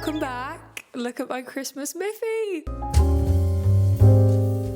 Welcome back. Look at my Christmas Miffy.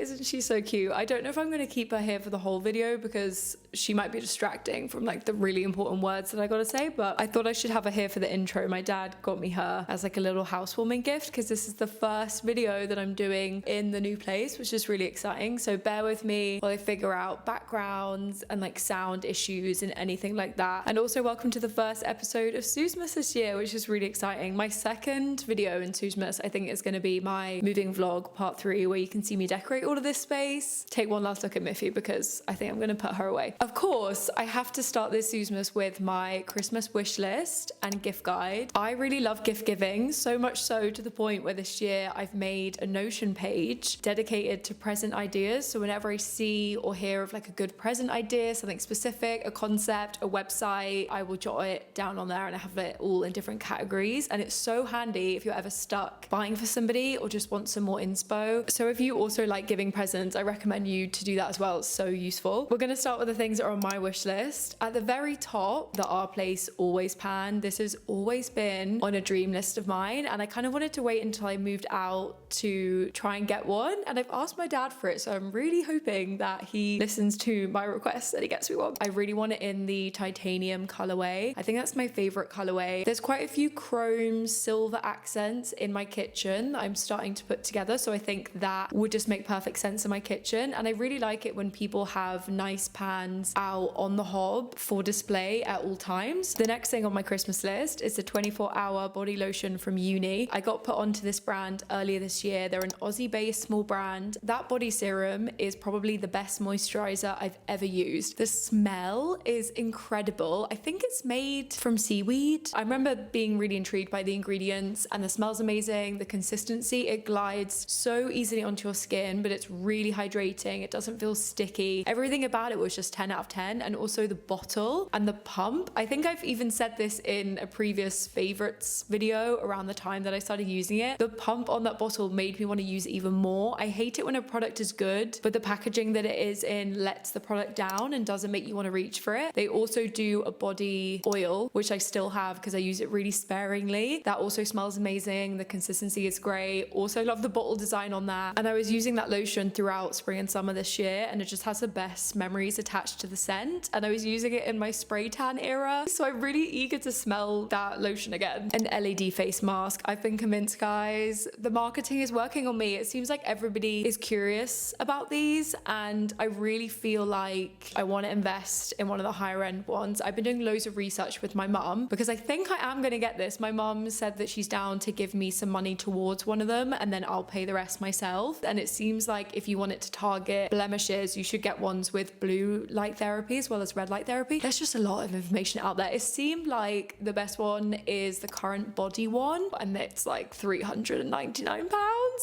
Isn't she so cute? I don't know if I'm going to keep her here for the whole video because she might be distracting from like the really important words that I gotta say, but I thought I should have her here for the intro. My dad got me her as like a little housewarming gift because this is the first video that I'm doing in the new place, which is really exciting. So bear with me while I figure out backgrounds and like sound issues and anything like that. And also welcome to the first episode of Susmas this year, which is really exciting. My second video in Susmas, I think, is going to be my moving vlog part 3, where you can see me decorate all of this space, take one last look at Miffy because I think I'm going to put her away. Of course, I have to start this Susmas with my Christmas wish list and gift guide. I really love gift giving, so much so to the point where this year I've made a Notion page dedicated to present ideas. So whenever I see or hear of like a good present idea, something specific, a concept, a website, I will jot it down on there and I have it all in different categories. And it's so handy if you're ever stuck buying for somebody or just want some more inspo. So if you also like giving presents, I recommend you to do that as well. It's so useful. We're going to start with the things that are on my wish list. At the very top, the Our Place Always pan. This has always been on a dream list of mine, and I kind of wanted to wait until I moved out to try and get one, and I've asked my dad for it, so I'm really hoping that he listens to my request and he gets me one. I really want it in the titanium colorway. I think that's my favorite colorway. There's quite a few chrome silver accents in my kitchen that I'm starting to put together, so I think that would just make perfect sense in my kitchen. And I really like it when people have nice pans out on the hob for display at all times. The next thing on my Christmas list is the 24-hour body lotion from Uni. I got put onto this brand earlier this year. They're an Aussie-based small brand. That body serum is probably the best moisturizer I've ever used. The smell is incredible. I think it's made from seaweed. I remember being really intrigued by the ingredients, and the smell's amazing. The consistency, it glides so easily onto your skin, but it's really hydrating. It doesn't feel sticky. Everything about it was just 10 out of 10. And also the bottle and the pump. I think I've even said this in a previous favorites video around the time that I started using it. The pump on that bottle made me want to use it even more. I hate it when a product is good, but the packaging that it is in lets the product down and doesn't make you want to reach for it. They also do a body oil, which I still have because I use it really sparingly. That also smells amazing. The consistency is great. Also love the bottle design on that. And I was using that lotion throughout spring and summer this year, and it just has the best memories attached to the scent. And I was using it in my spray tan era, so I'm really eager to smell that lotion again. An LED face mask. I've been convinced, guys, the marketing is working on me. It seems like everybody is curious about these, and I really feel like I want to invest in one of the higher end ones. I've been doing loads of research with my mum because I think I am going to get this. My mum said that she's down to give me some money towards one of them, and then I'll pay the rest myself. And it seems like if you want it to target blemishes, you should get ones with blue light therapy as well as red light therapy. There's just a lot of information out there. It seemed like the best one is the current body one, and it's like £399.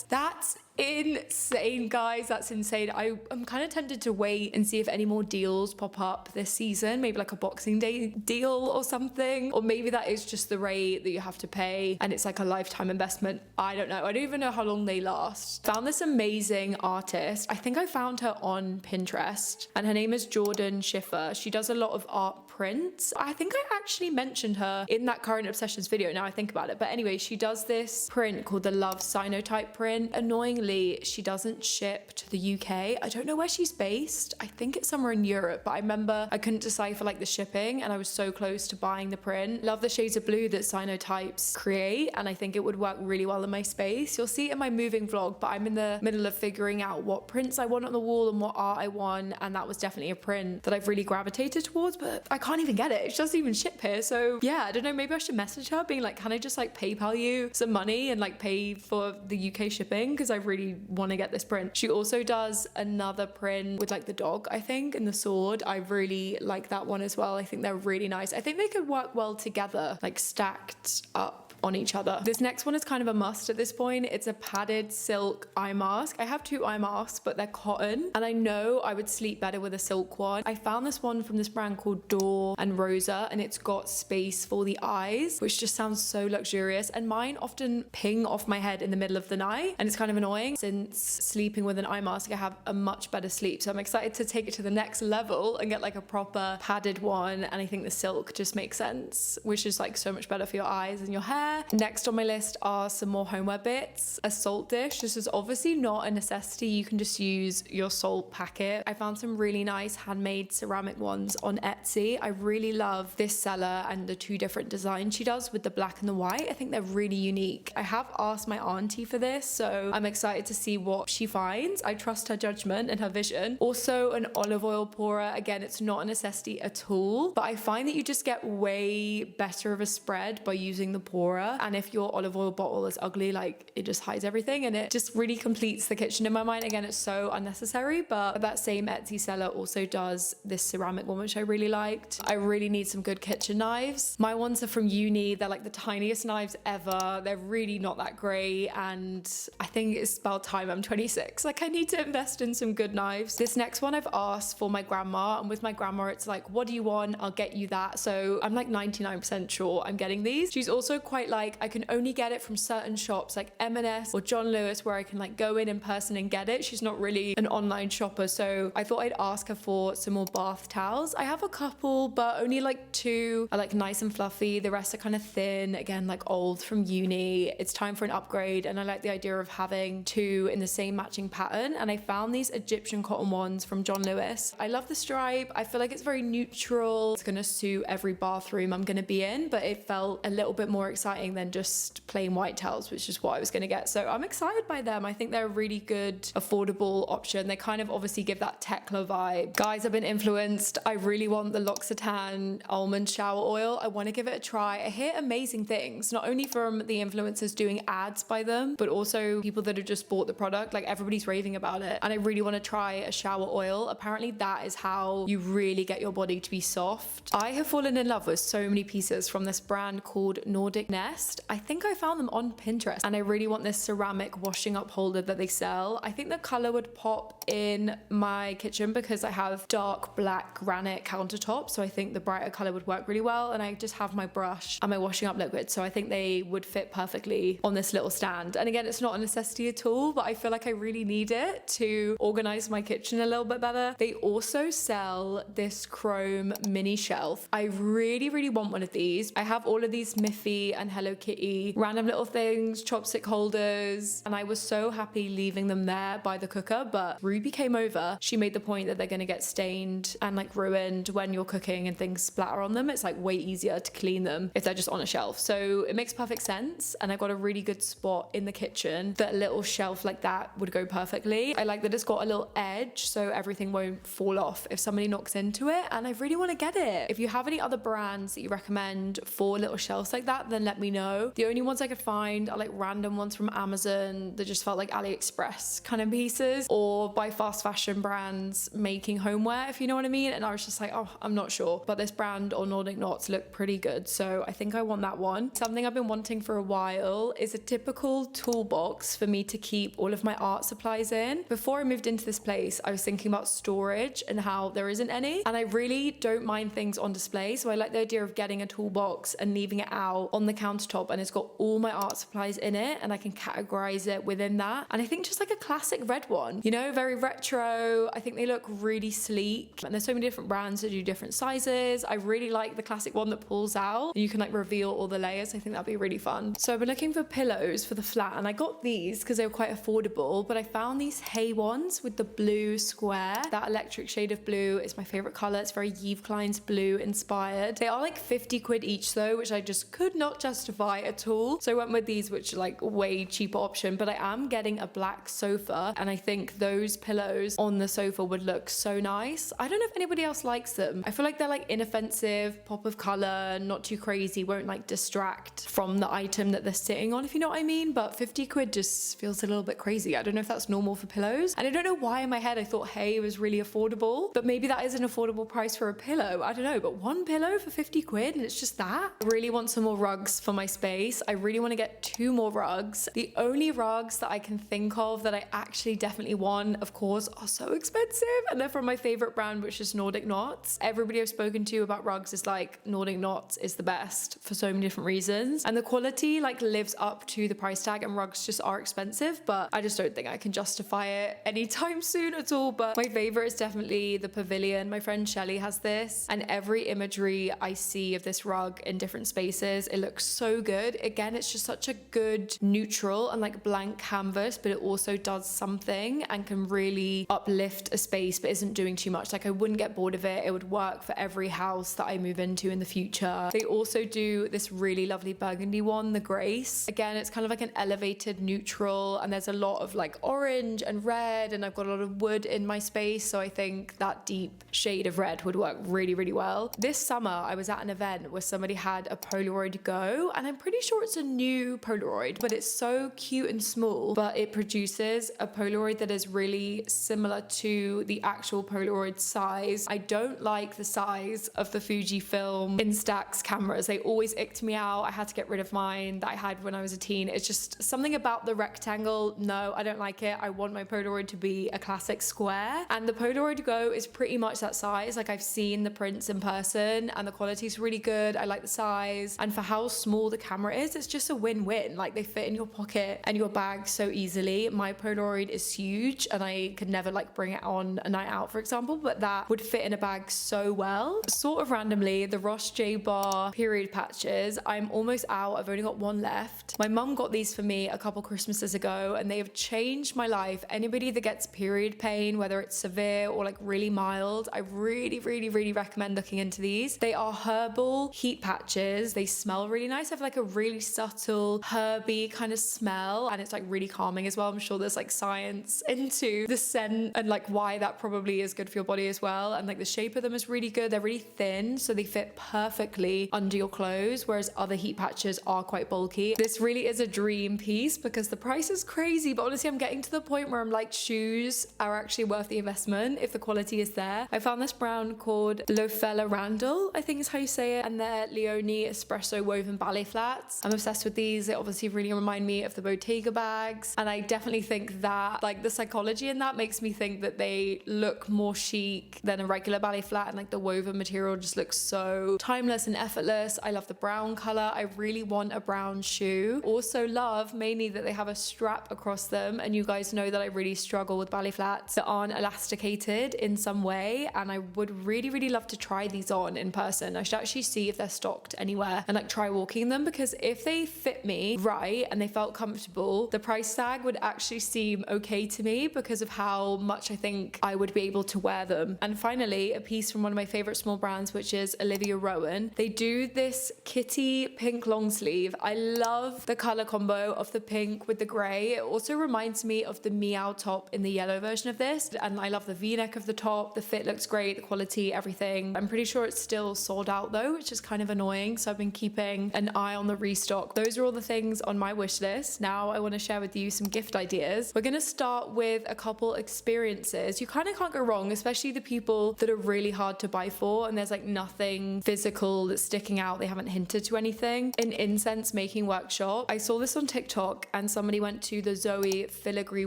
That's insane, guys. That's insane. I'm kind of tempted to wait and see if any more deals pop up this season, maybe like a Boxing Day deal or something, or maybe that is just the rate that you have to pay and it's like a lifetime investment. I don't know. I don't even know how long they last. Found this amazing artist. I think I found her on Pinterest, and her name is Jordan Schiffer. She does a lot of art prints. I think I actually mentioned her in that Current Obsessions video, now I think about it. But anyway, she does this print called the Love Cyanotype print. Annoyingly, she doesn't ship to the UK. I don't know where she's based. I think it's somewhere in Europe, but I remember I couldn't decipher like the shipping, and I was so close to buying the print. Love the shades of blue that Cyanotypes create, and I think it would work really well in my space. You'll see it in my moving vlog, but I'm in the middle of figuring out what prints I want on the wall and what art I want, and that was definitely a print that I've really gravitated towards, but I can't even get it. She doesn't even ship here. So yeah, I don't know, maybe I should message her being like, can I just like PayPal you some money and like pay for the UK shipping, because I really want to get this print. She also does another print with like the dog, I think, and the sword. I really like that one as well. I think they're really nice. I think they could work well together, like stacked up on each other. This next one is kind of a must at this point. It's a padded silk eye mask. I have 2 eye masks, but they're cotton, and I know I would sleep better with a silk one. I found this one from this brand called Door and Rosa, and it's got space for the eyes, which just sounds so luxurious. And mine often ping off my head in the middle of the night, and it's kind of annoying. Since sleeping with an eye mask, I have a much better sleep. So I'm excited to take it to the next level and get like a proper padded one. And I think the silk just makes sense, which is like so much better for your eyes and your hair. Homeware. Next on my list are some more homeware bits. A salt dish. This is obviously not a necessity. You can just use your salt packet. I found some really nice handmade ceramic ones on Etsy. I really love this seller and the two different designs she does with the black and the white. I think they're really unique. I have asked my auntie for this, so I'm excited to see what she finds. I trust her judgment and her vision. Also an olive oil pourer. Again, it's not a necessity at all, but I find that you just get way better of a spread by using the pourer. And if your olive oil bottle is ugly, like it just hides everything and it just really completes the kitchen in my mind. Again, it's so unnecessary, but that same Etsy seller also does this ceramic one, which I really liked. I really need some good kitchen knives. My ones are from uni. They're like the tiniest knives ever. They're really not that great, and I think it's about time. I'm 26. Like, I need to invest in some good knives. This next one I've asked for my grandma, and with my grandma it's like, what do you want? I'll get you that. So I'm like 99% sure I'm getting these. She's also quite like, I can only get it from certain shops like M&S or John Lewis, where I can like go in person and get it. She's not really an online shopper, so I thought I'd ask her for some more bath towels. I have a couple, but only like 2 are like nice and fluffy. The rest are kind of thin, again like old from uni. It's time for an upgrade, and I like the idea of having 2 in the same matching pattern. And I found these Egyptian cotton ones from John Lewis. I love the stripe. I feel like it's very neutral. It's gonna suit every bathroom I'm gonna be in, but it felt a little bit more exciting than just plain white towels, which is what I was gonna get. So I'm excited by them. I think they're a really good, affordable option. They kind of obviously give that Tekla vibe. Guys, I've been influenced. I really want the L'Occitane almond shower oil. I want to give it a try. I hear amazing things, not only from the influencers doing ads by them, but also people that have just bought the product. Like, everybody's raving about it, and I really want to try a shower oil. Apparently that is how you really get your body to be soft. I have fallen in love with so many pieces from this brand called Nordic Nest. I think I found them on Pinterest, and I really want this ceramic washing up holder that they sell. I think the color would pop in my kitchen because I have dark black granite countertops, so I think the brighter color would work really well. And I just have my brush and my washing up liquid, so I think they would fit perfectly on this little stand. And again, it's not a necessity at all, but I feel like I really need it to organize my kitchen a little bit better. They also sell this chrome mini shelf. I really want one of these. I have all of these Miffy and Hello Kitty random little things, chopstick holders, and I was so happy leaving them there by the cooker. But Ruby came over. She made the point that they're going to get stained and like ruined when you're cooking and things splatter on them. It's like way easier to clean them if they're just on a shelf. So it makes perfect sense, and I got a really good spot in the kitchen that a little shelf like that would go perfectly. I like that it's got a little edge so everything won't fall off if somebody knocks into it, and I really want to get it. If you have any other brands that you recommend for little shelves like that, then let me know. The only ones I could find are like random ones from Amazon that just felt like AliExpress kind of pieces, or by fast fashion brands making homeware, if you know what I mean. And I was just like, oh, I'm not sure, but this brand or Nordic Knots look pretty good, so I think I want that one. Something I've been wanting for a while is a typical toolbox for me to keep all of my art supplies in. Before I moved into this place, I was thinking about storage and how there isn't any, and I really don't mind things on display, so I like the idea of getting a toolbox and leaving it out on the countertop, and it's got all my art supplies in it, and I can categorize it within that. And I think just like a classic red one, you know, very retro. I think they look really sleek, and there's so many different brands that do different sizes. I really like the classic one that pulls out and you can like reveal all the layers. I think that'd be really fun. So I've been looking for pillows for the flat, and I got these because they were quite affordable, but I found these Hay ones with the blue square. That electric shade of blue is my favorite color. It's very Yves Klein's blue inspired. They are like 50 quid each though, which I just could not justify at all. So I went with these, which are like way cheaper option, but I am getting a black sofa, and I think those pillows on the sofa would look so nice. I don't know if anybody else likes them. I feel like they're like inoffensive, pop of color, not too crazy, won't like distract from the item that they're sitting on, if you know what I mean. But 50 quid just feels a little bit crazy. I don't know if that's normal for pillows, and I don't know why in my head I thought Hay was really affordable, but maybe that is an affordable price for a pillow. I don't know, but one pillow for 50 quid and it's just that. I really want some more rugs for my space. I really want to get 2 more rugs. The only rugs that I can think of that I actually definitely want, of course, are so expensive, and they're from my favorite brand, which is Nordic Knots. Everybody I've spoken to about rugs is like, Nordic Knots is the best for so many different reasons, and the quality like lives up to the price tag, and rugs just are expensive, but I just don't think I can justify it anytime soon at all. But my favorite is definitely the pavilion. My friend Shelly has this, and every imagery I see of this rug in different spaces, it looks so good. Again, it's just such a good neutral and like blank canvas, but it also does something and can really uplift a space but isn't doing too much. Like I wouldn't get bored of it. It would work for every house that I move into in the future. They also do this really lovely burgundy one, the Grace. Again, it's kind of like an elevated neutral, and there's a lot of like orange and red, and I've got a lot of wood in my space, so I think that deep shade of red would work really, really well. This summer I was at an event where somebody had a Polaroid Go, and I'm pretty sure it's a new Polaroid, but it's so cute and small, but it produces a Polaroid that is really similar to the actual Polaroid size. I don't like the size of the Fujifilm Instax cameras. They always icked me out. I had to get rid of mine that I had when I was a teen. It's just something about the rectangle. No, I don't like it. I want my Polaroid to be a classic square, and the Polaroid Go is pretty much that size. Like I've seen the prints in person and the quality is really good. I like the size, and for how small the camera is, it's just a win-win. Like they fit in your pocket and your bag so easily. My Polaroid is huge and I could never like bring it on a night out, for example, but that would fit in a bag so well. Sort of randomly, the Ross J Bar period patches, I'm almost out. I've only got one left. My mum got these for me a couple Christmases ago and they have changed my life. Anybody that gets period pain, whether it's severe or like really mild, I really, really, really recommend looking into these. They are herbal heat patches. They smell really nice. They have like a really subtle herby kind of smell, and it's like really calming as well. I'm sure there's like science into the scent and like why that probably is good for your body as well. And like the shape of them is really good. They're really thin, so they fit perfectly under your clothes, whereas other heat patches are quite bulky. This really is a dream piece because the price is crazy, but honestly I'm getting to the point where I'm like, shoes are actually worth the investment if the quality is there. I found this brand called Loeffler Randal, I think is how you say it, and they're Leoni espresso woven ballet flats. I'm obsessed with these. They obviously really remind me of the Bottega bags, and I definitely think that like the psychology in that makes me think that they look more chic than a regular ballet flat, and like the woven material just looks so timeless and effortless. I love the brown color. I really want a brown shoe. Also love mainly that they have a strap across them, and you guys know that I really struggle with ballet flats that aren't elasticated in some way, and I would really, really love to try these on in person. I should actually see if they're stocked anywhere and like try walking them, because if they fit me right and they felt comfortable, the price tag would actually seem okay to me because of how much I think I would be able to wear them. And finally, a piece from one of my favorite small brands, which is Olivia Rowan. They do this kitty pink long sleeve. I love the color combo of the pink with the gray. It also reminds me of the Meow top in the yellow version of this, and I love the v-neck of the top. The fit looks great, the quality, everything. I'm pretty sure it's still sold out though, which is kind of annoying, so I've been keeping an eye on the restock. Those are all the things on my wish list. Now I want to share with you some gift ideas. We're going to start with a couple experiences. You kind of can't go wrong, especially the people that are really hard to buy for and there's like nothing physical that's sticking out. They haven't hinted to anything. An incense making workshop. I saw this on TikTok and somebody went to the Zoe Filigree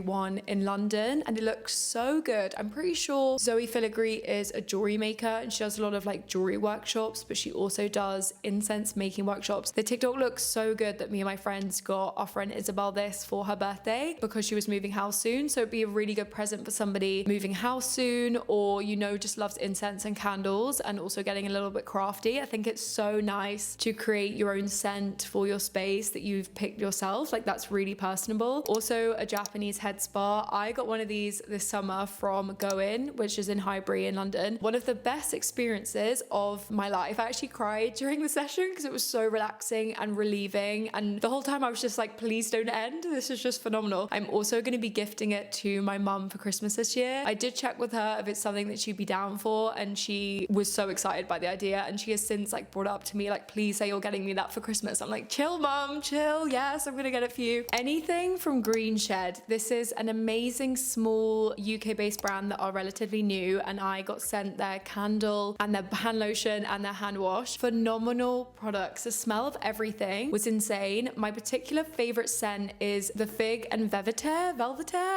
one in London and it looks so good. I'm pretty sure Zoe Filigree is a jewelry maker and she does a lot of like jewelry workshops, but she also does incense making workshops. The TikTok looks so good that me and my friends got our friend Isabel this for her birthday because she was moving house soon. So it'd be a really good present for somebody moving house soon, or you know, just loves incense and candles and also getting a little bit crafty. I think it's so nice to create your own scent for your space that you've picked yourself. Like that's really personable. Also a Japanese head spa. I got one of these this summer from Goin, which is in Highbury in London. One of the best experiences of my life. I actually cried during the session because it was so relaxing and relieving, and the whole time I was just like, please don't end. This is just phenomenal. I'm also going to be gifting it to my mum for Christmas this year. I did check with her if it's something that she'd be down for, and she was so excited by the idea, and she has since like brought it up to me like, please say you're getting me that for Christmas. I'm like, chill mum, chill. Yes, I'm gonna get it for you. Anything from Green Shed. This is an amazing small UK based brand that are relatively new, and I got sent their candle and their hand lotion and their hand wash. Phenomenal products. The smell of everything was insane. My particular favorite scent is the fig and velveter.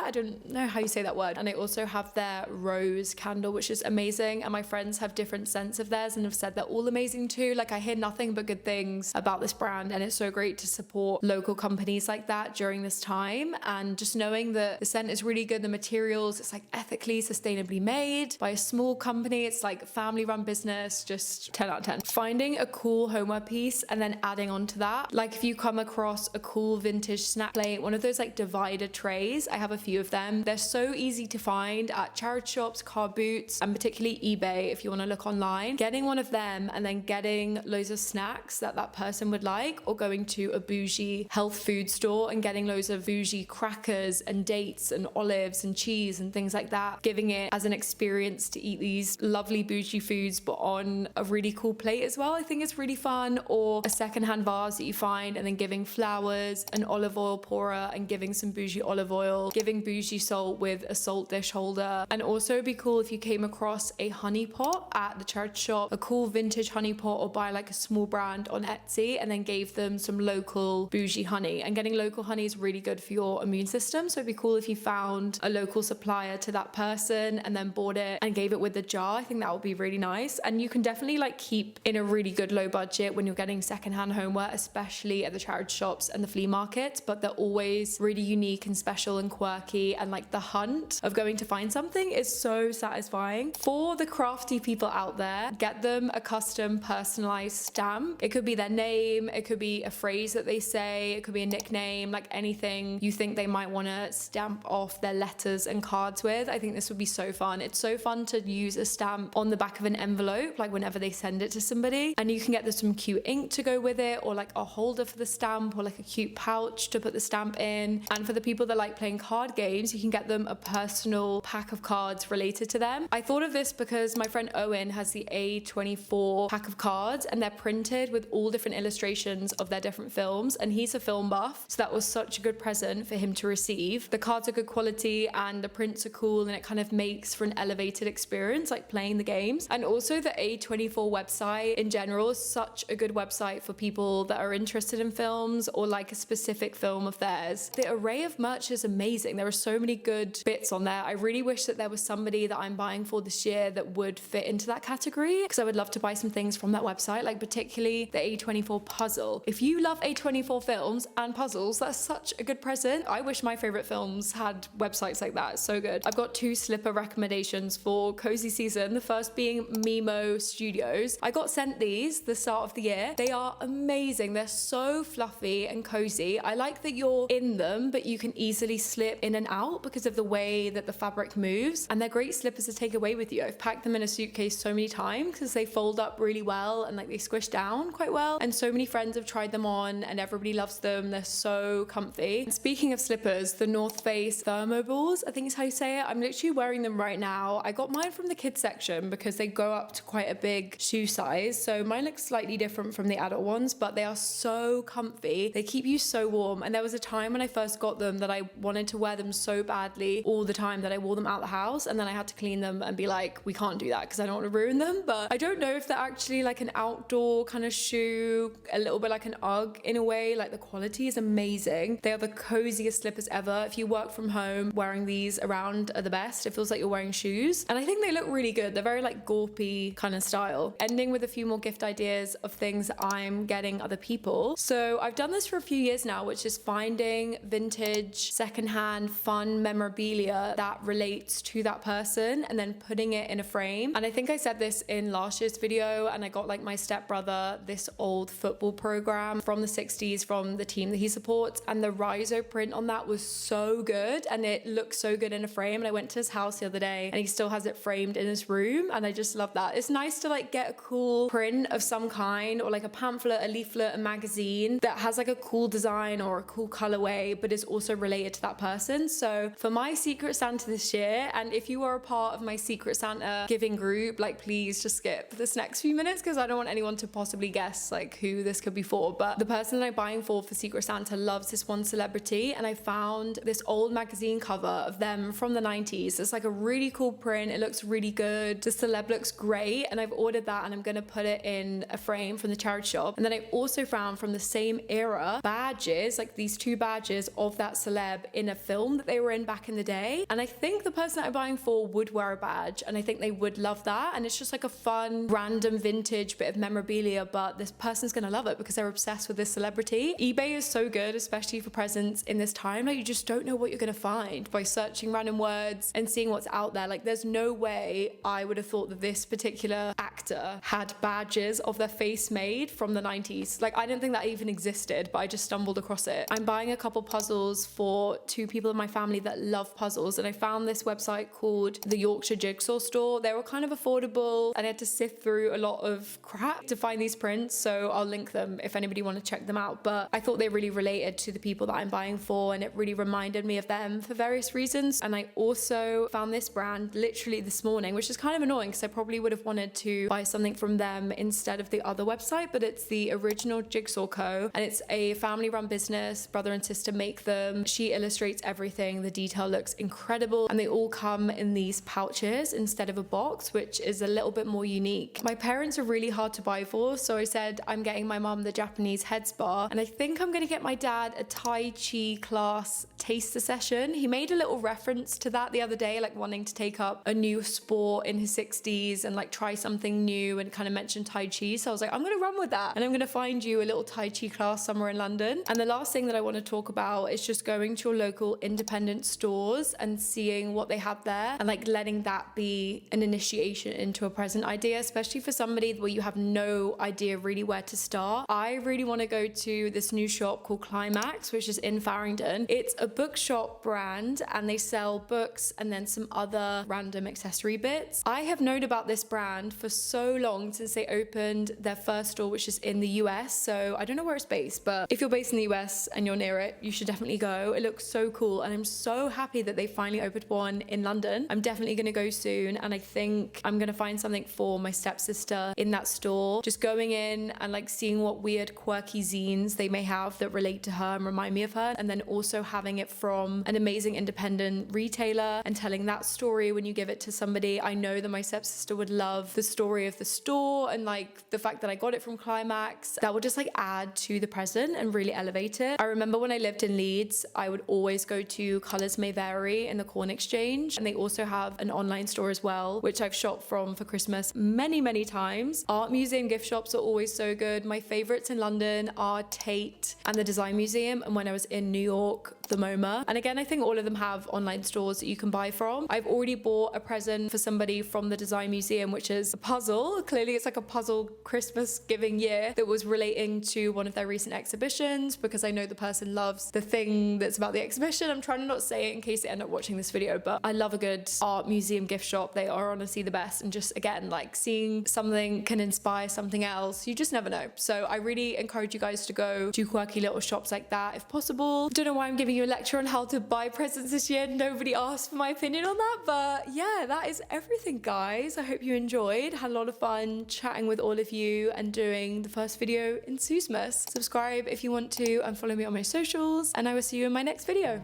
I don't know how you say that word. And I also have their rose candle, which is amazing. And my friends have different scents of theirs and have said they're all amazing too. Like I hear nothing but good things about this brand, and it's so great to support local companies like that during this time. And just knowing that the scent is really good, the materials, it's like ethically, sustainably made by a small company. It's like family run business, just 10 out of 10. Finding a cool homeware piece and then adding on to that. Like if you come across a cool vintage snack plate, one of those like divider trays, I have a few of them. They're so easy to find at charity shops, car boots, and particularly eBay if you want to look online. Getting one of them and then getting loads of snacks that person would like, or going to a bougie health food store and getting loads of bougie crackers and dates and olives and cheese and things like that, giving it as an experience to eat these lovely bougie foods but on a really cool plate as well. I think it's really fun. Or a secondhand vase that you find and then giving flowers, an olive oil pourer and giving some bougie olive oil, giving bougie salt with a salt dish holder. And also it'd be cool if you came across a honey pot at the church shop, a cool vintage honey pot, or buy like a small brand on Etsy and then gave them some local bougie honey. And getting local honey is really good for your immune system, so it'd be cool if you found a local supplier to that person and then bought it and gave it with the jar. I think that would be really nice. And you can definitely like keep in a really good low budget when you're getting secondhand homeware, especially at the charity shops and the flea markets, but they're always really unique and special and quirky, and like the hunt of going to find something is so satisfying. For the crafty people out there, get them a custom personalized stamp. It could be their name, it could be a phrase that they say, it could be a nickname, like anything you think they might want to stamp off their letters and cards with. I think this would be so fun. It's so fun to use a stamp on the back of an envelope, like whenever they send it to somebody, and you can get some cute ink to go with it, or like a holder for the stamp, or like a cute pouch to put the stamp in. And for the people that like playing card games, you can get them a personal pack of cards related to them. I thought of this because my friend Owen has the A24 pack of cards, and they're printed with all different illustrations of their different films, and he's a film buff, so that was such a good present for him to receive. The cards are good quality and the prints are cool, and it kind of makes for an elevated experience like playing the games. And also the A24 website in general is such a good website for people that are interested in films or like a specific film of theirs. The array of merch is amazing. There are so many good bits on there. I really wish that there was somebody that I'm buying for this year that would fit into that category, because I would love to buy some things from that website, like particularly the A24 puzzle. If you love A24 films and puzzles, that's such a good present. I wish my favorite films had websites like that. It's so good. I've got 2 slipper recommendations for cozy season. The first being Mimmo Studios. I got sent these the start of the year. They are amazing. They're so fluffy and cozy. I like that you're in them, but you can easily slip in and out because of the way that the fabric moves. And they're great slippers to take away with you. I've packed them in a suitcase so many times because they fold up really well and like they squish down quite well. And so many friends have tried them on and everybody loves them. They're so comfy. And speaking of slippers, the North Face Thermoballs, I think is how you say it. I'm literally wearing them right now. I got mine from the kids section because they go up to quite a big shoe size. So mine looks slightly different from the adult ones, but they are so comfy. They keep you so warm. And there was a time when I first got them that I wanted to wear them so badly all the time that I wore them out the house, and then I had to clean them and be like, we can't do that because I don't want to ruin them. But I don't know if they're actually like an outdoor kind of shoe, a little bit like an UGG in a way. Like the quality is amazing. They are the coziest slippers ever. If you work from home, wearing these around are the best. It feels like you're wearing shoes, and I think they look really good. They're very like gorpy kind of style. Ending with a few more gift ideas of things I'm getting other people. So I've done this for a few years now, which is finding vintage, secondhand, fun memorabilia that relates to that person and then putting it in a frame. And I think I said this in last year's video, and I got like my stepbrother this old football program from the 60s from the team that he supports, and the Riso print on that was so good and it looks so good in a frame. And I went to his house the other day and he still has it framed in his room, and I just love that. It's nice to like get a cool print of some kind, or like a pamphlet, a leaflet, a magazine that has like a cool design or a cool colorway but is also related to that person. So for my Secret Santa this year, and if you are a part of my Secret Santa giving group, like please just skip this next few minutes because I don't want anyone to possibly guess like who this could be for. But the person that I'm buying for Secret Santa loves this one celebrity, and I found this old magazine cover of them from the 90s. It's like a really cool print. It looks really good. The celeb looks great, and I've ordered that and I'm gonna put it in a frame from the charity shop. And then I also found from the same era badges, like these 2 badges of that celeb in a film that they were in back in the day. And I think the person that I'm buying for would wear a badge, and I think they would love that. And it's just like a fun, random vintage bit of memorabilia, but this person's gonna love it because they're obsessed with this celebrity. eBay is so good, especially for presents in this time. Like you just don't know what you're gonna find by searching random words and seeing what's out there. Like there's no way I would have thought that this particular actor had badges of their face made from the 90s. Like, I didn't think that even existed, but I just stumbled across it. I'm buying a couple puzzles for 2 people in my family that love puzzles, and I found this website called the Yorkshire Jigsaw Store. They were kind of affordable, and I had to sift through a lot of crap to find these prints, so I'll link them if anybody want to check them out. But I thought they really related to the people that I'm buying for, and it really reminded me of them for various reasons. And I also found this brand literally this morning, which is kind of annoying because I probably would have wanted to buy something from them instead of the other website, but it's the Original Jigsaw Co. And it's a family run business. Brother and sister make them. She illustrates everything. The detail looks incredible, and they all come in these pouches instead of a box, which is a little bit more unique. My parents are really hard to buy for, so I said I'm getting my mum the Japanese head spa, and I think I'm gonna get my dad a Tai Chi class taster session. He made a little reference to that the other day, like wanting to take up a new sport in his 60s and like try something new, and kind of mentioned Tai Chi. So I was like, I'm gonna run with that, and I'm gonna find you a little Tai Chi class somewhere in London. And the last thing that I want to talk about is just going to your local independent stores and seeing what they have there, and like letting that be an initiation into a present idea, especially for somebody where you have no idea really where to start. I really want to go to this new shop called Climax, which is in Farringdon. It's a bookshop brand, and they sell books and then some other random accessory bits. I have known about this brand for so long, since they opened their first store, which is in the US. So I don't know where it's based, but if you're based in the US and you're near it, you should definitely go. It looks so cool, and I'm so happy that they finally opened one in London. I'm definitely going to go soon, and I think I'm going to find something for my stepsister in that store. Just going in and like seeing what weird quirky zines they may have that relate to her and remind me of her, and then also having it from an amazing independent retailer and telling that story when you give it to somebody. I know that my stepsister would love the story of the store, and like the fact that I got it from Climax, that will just like add to the present and really elevate it. I remember when I lived in Leeds, I would always go to Colours May Vary in the Corn Exchange, and they also have an online store as well, which I've shopped from for Christmas many times. Art museum gift shops are always so good. My favorites in London are Tate and the Design Museum, and when I was in New York, the MoMA. And again, I think all of them have online stores that you can buy from. I've already bought a present for somebody from the Design Museum, which is a puzzle. Clearly it's like a puzzle Christmas giving year that was relating to one of their recent exhibitions, because I know the person loves the thing that's about the exhibition. I'm trying to not say it in case they end up watching this video, but I love a good art museum gift shop. They are honestly the best. And just again, like seeing something can inspire something else. You just never know. So I really encourage you guys to go to quirky little shops like that if possible. Don't know why I'm giving you a lecture on how to buy presents this year. Nobody asked for my opinion on that, but yeah, that is everything, guys. I hope you enjoyed. Had a lot of fun chatting with all of you and doing the first video in Susmas. Subscribe if you want to, and follow me on my socials, and I will see you in my next video.